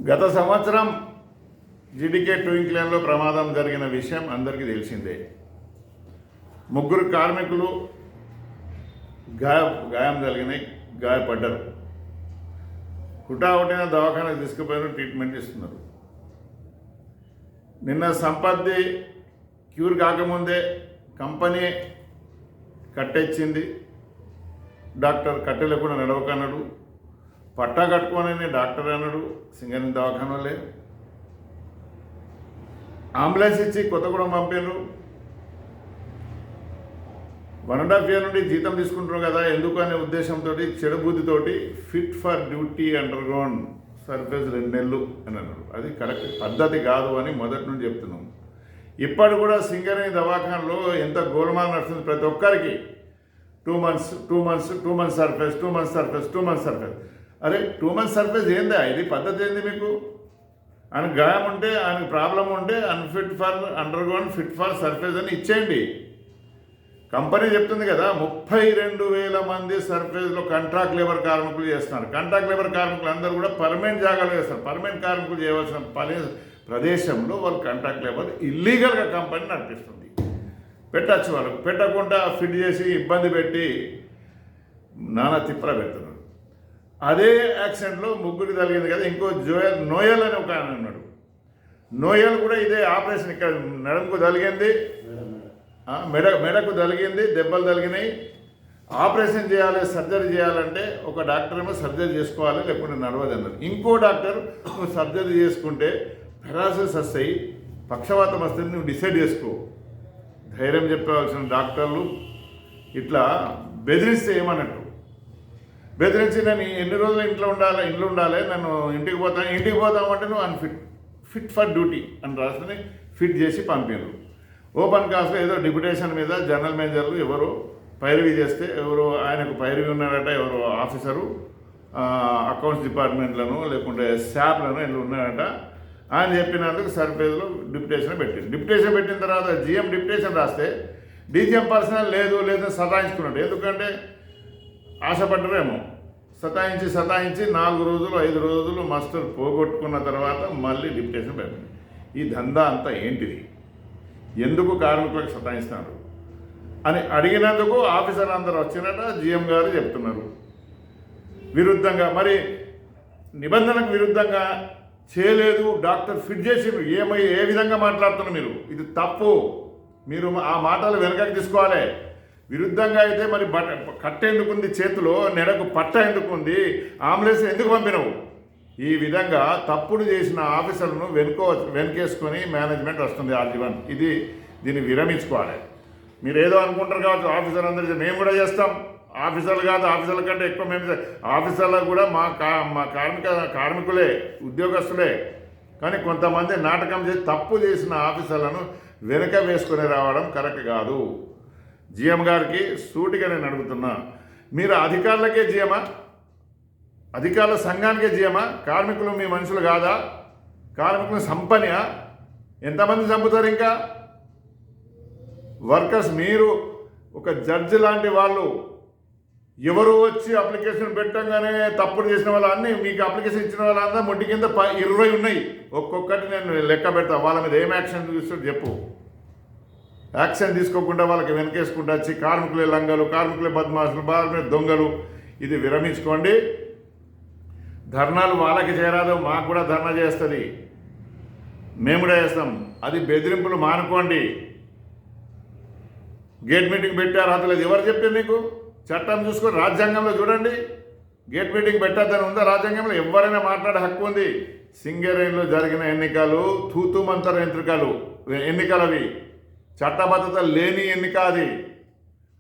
గత సంవత్సరం GDK towing లేన్లో ప్రమాదం జరిగిన విషయం అందరికీ తెలిసిందే. ముగ్గురు కార్మికులు గాయం జరిగినాయి, గాయపడ్డారు. హుటాహుటిన దవాఖానకు తీసుకుపోయారు, ట్రీట్మెంట్ ఇస్తున్నారు. నిన్న సంపత్తి క్యూర్ కాకముందే కంపెనీ కట్టెచ్చింది. డాక్టర్ కట్టెలేకుండా నడవకన్నాడు. పట్టా కట్టుకోనని డాక్టర్ అన్నాడు. సింగరేణి దవాఖానలే అంబులెన్స్ ఇచ్చి కొత్తగూడెం పంపారు. 1.5 years నుండి జీతం తీసుకుంటున్నారు కదా, ఎందుకు అనే ఉద్దేశంతో చెడు బుద్ధితోటి fit for duty underground surface 2 నెలలు అని అన్నారు. అది కరెక్ట్ పద్ధతి కాదు అని మొదటి నుండి చెప్తున్నాం. ఇప్పటి కూడా సింగరేణి దవాఖానలో ఎంత గోల్మాల్ నడుస్తుంది. ప్రతి ఒక్కరికి 2 months surface, 2 months surface, 2 months surface. అరే 2 months సర్ఫేస్ ఏందా? ఇది పద్ధతి ఏంది మీకు? ఆయనకు గాయం ఉంటే, ఆయనకు ప్రాబ్లం ఉంటే unfit for under ground, fit for surface అని ఇచ్చేయండి. కంపెనీ చెప్తుంది కదా, 32,000 మంది సర్ఫేస్లో కాంట్రాక్ట్ లేబర్ కార్మికులు చేస్తున్నారు. కాంట్రాక్ట్ లేబర్ కార్మికులు అందరూ కూడా పర్మనెంట్ జాగాలు చేస్తారు. పర్మనెంట్ కార్మికులు చేయవలసిన ప్రదేశంలో వాళ్ళు కాంట్రాక్ట్ లేబర్ ఇల్లీగల్గా కంపెనీ నడిపిస్తుంది. పెట్టచ్చు, వాళ్ళకు పెట్టకుండా ఫిట్ చేసి ఇబ్బంది పెట్టి నానా తిప్పల పెడుతున్నారు. అదే యాక్సిడెంట్లో ముగ్గురికి జరిగింది కదా. ఇంకో నోయల్ అని ఒక ఆయన ఉన్నాడు. నోయల్ కూడా ఇదే ఆపరేషన్, ఇక్కడ నడుముకు తగిలింది, మెడకు తగిలింది, దెబ్బలు తగిలినాయి. ఆపరేషన్ చేయాలి, సర్జరీ చేయాలంటే ఒక డాక్టర్ ఏమో సర్జరీ చేసుకోవాలి, లేకుంటే నడవదు అన్నారు. ఇంకో డాక్టర్ నువ్వు సర్జరీ చేసుకుంటే పెరాలసిస్ వస్తాయి, పక్షవాతం వస్తుంది, నువ్వు డిసైడ్ చేసుకో. ధైర్యం చెప్పవలసిన డాక్టర్లు ఇట్లా బెదిరిస్తే ఏమన్నట్టు? బెదిరించి నేను ఎన్ని రోజులు ఇంట్లో ఉండాలి, నన్ను ఇంటికి పోతామంటే నువ్వు ఫిట్ ఫర్ డ్యూటీ అని రాసుకుని ఫిట్ చేసి పంపారు. ఓపెన్ కాస్ట్లో ఏదో డిప్యుటేషన్ మీద జనరల్ మేనేజర్లు ఎవరో పైరవీ చేస్తే, ఎవరో ఆయనకు పైరవీ ఉన్నారట, ఎవరో ఆఫీసరు అకౌంట్స్ డిపార్ట్మెంట్లను లేకుంటే శాప్లను ఇల్లు ఉన్నారట. ఆయన చెప్పినందుకు సర్ఫేజ్లో డిప్యుటేషన్ పెట్టింది. డిప్యుటేషన్ పెట్టిన తర్వాత జిఎం డిప్యుటేషన్ రాస్తే డీజీఎం పర్సనల్ లేదు సతాయించుకున్నాడు. ఎందుకంటే ఆశపడ్డరేమో. సతాయించి 4 రోజులు 5 రోజులు మాస్టర్ పోగొట్టుకున్న తర్వాత మళ్ళీ డిప్యుటేషన్ పెట్టింది. ఈ దందా అంతా ఏంటిది? ఎందుకు కార్మికులకు సతాయిస్తున్నారు అని అడిగినందుకు ఆఫీసర్ అందరూ వచ్చినట్ట జిఎం గారు చెప్తున్నారు. విరుద్ధంగా, మరి నిబంధనకు విరుద్ధంగా చేయలేదు, డాక్టర్ ఫిట్ చేసి ఏ విధంగా మాట్లాడుతున్నారు మీరు? ఇది తప్పు. మీరు ఆ మాటలు వెనకకి తీసుకోవాలి. విరుద్ధంగా అయితే మరి కట్ట ఎందుకుంది చేతిలో, నెడకు పట్ట ఎందుకుంది, అంబులెన్స్ ఎందుకు పంపినవు? ఈ విధంగా తప్పుడు చేసిన ఆఫీసర్లను వెనకేసుకొని మేనేజ్మెంట్ వస్తుంది ఆర్జీవన్. దీన్ని విరమించుకోవాలి. మీరు ఏదో అనుకుంటారు కావచ్చు, ఆఫీసర్ అందరూ మేము కూడా చేస్తాం. ఆఫీసర్లు కాదు, ఆఫీసర్ల కంటే ఎక్కువ మేము ఆఫీసర్లకు కూడా మా కార్మికులే, ఉద్యోగస్తులే. కానీ కొంతమంది నాటకం చేసి తప్పు చేసిన ఆఫీసర్లను వెనక వేసుకొని రావడం కరెక్ట్ కాదు. జిఎం గారికి సూటిగా నేను అడుగుతున్నా, మీరు అధికారులకే జిఎమా? అధికారుల సంఘానికే జిఎమా? కార్మికులు మీ మనుషులు కాదా? కార్మికులు సంపనియా? ఎంతమంది చంపుతారు? ఇంకా వర్కర్స్. మీరు ఒక జడ్జి లాంటి వాళ్ళు, ఎవరు వచ్చి అప్లికేషన్ పెట్టంగానే తప్పుడు చేసిన వాళ్ళు అన్నీ మీకు అప్లికేషన్ ఇచ్చిన వాళ్ళంతా మొట్టి కింద 20 ఉన్నాయి. ఒక్కొక్కటి నేను లెక్క పెడతా. వాళ్ళ మీద ఏం యాక్షన్ తీసుకుంటే చెప్పు. యాక్షన్ తీసుకోకుండా వాళ్ళకి వెనకేసుకుంటూ వచ్చి కార్మికులే లంగలు, కార్మికులే బద్మాషులు, కార్మికులే దొంగలు. ఇది విరమించుకోండి. ధర్నాలు వాళ్ళకి చేరాదు, మాకు కూడా ధర్నా చేస్తుంది, మేము కూడా చేస్తాం. అది బెదిరింపులు మానుకోండి. గేట్ మీటింగ్ పెట్టారు, అతలేదు. ఎవరు చెప్పారు మీకు? చట్టం చూసుకొని రాజ్యాంగంలో చూడండి. గేట్ మీటింగ్ పెట్టద్దని ఉందా రాజ్యాంగంలో? ఎవరైనా మాట్లాడే హక్కు ఉంది. సింగరేణిలో జరిగిన ఎన్నికలు తూతుమంతర ఎన్నికలు అవి. చట్టబద్ధత లేని ఎన్నిక అది.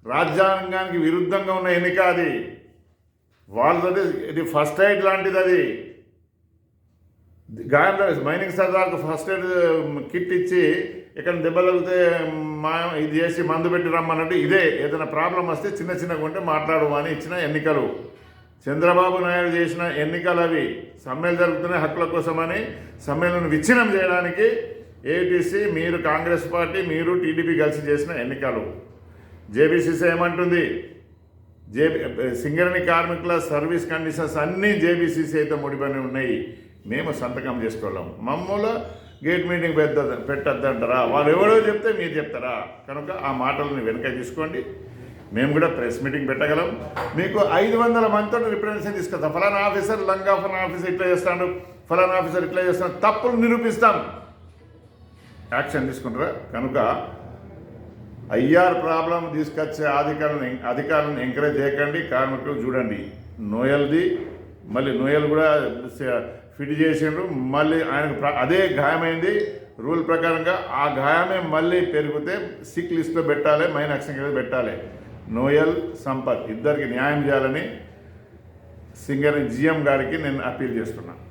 రాజ్యాంగానికి విరుద్ధంగా ఉన్న ఎన్నిక అది. వాళ్ళది ఇది ఫస్ట్ ఎయిడ్ లాంటిది. అది గాయంలో మైనింగ్ సర్దార్కు ఫస్ట్ ఎయిడ్ కిట్ ఇచ్చి ఇక్కడ దెబ్బలిగితే ఇది చేసి మందు పెట్టి రమ్మన్నట్టు ఇదే. ఏదైనా ప్రాబ్లం వస్తే చిన్నగా ఉంటే మాట్లాడు అని ఇచ్చిన ఎన్నికలు. చంద్రబాబు నాయుడు చేసిన ఎన్నికలు అవి. సమ్మెలు జరుగుతున్నాయి హక్కుల కోసమని. సమ్మెలను విచ్ఛిన్నం చేయడానికి ఏటీసీ, మీరు కాంగ్రెస్ పార్టీ, మీరు టీడీపీ కలిసి చేసిన ఎన్నికలు. జేబీసీసీ ఏమంటుంది? సింగరేణి కార్మికుల సర్వీస్ కండిషన్స్ అన్నీ జేబీసీసీ అయితే ముడిపడి ఉన్నాయి. మేము సంతకం చేసుకోలేం. మమ్మల్ని గేట్ మీటింగ్ పెట్టద్దంటారా? వాళ్ళు ఎవరో చెప్తే మీరు చెప్తారా? కనుక ఆ మాటలను వెనక తీసుకోండి. మేము కూడా ప్రెస్ మీటింగ్ పెట్టగలం. మీకు 500 మందితో రిప్రజెంటేషన్ తీసుకొస్తాం. ఫలానా ఆఫీసర్ లంగా ఫలానా ఆఫీసర్ ఇట్లా చేస్తాడు, ఫలానా ఆఫీసర్ ఇట్లా చేస్తాడు, తప్పులు నిరూపిస్తాం, యాక్షన్ తీసుకుంటారా? కనుక ఐఆర్ ప్రాబ్లం తీసుకొచ్చే అధికారులను ఎంకరేజ్ చేయకండి. కార్మికులు చూడండి, నోయల్ది మళ్ళీ నోయల్ కూడా ఫిట్ చేసిండ్రు, మళ్ళీ ఆయనకు అదే గాయమైంది. రూల్ ప్రకారంగా ఆ గాయమే మళ్ళీ పెరిగితే సిక్ లిస్ట్లో పెట్టాలి, మైన్ యాక్షన్ కింద పెట్టాలి. నోయల్ సంపత్ ఇద్దరికి న్యాయం చేయాలని సింగర్ జిఎం గారికి నేను అప్పీల్ చేస్తున్నాను.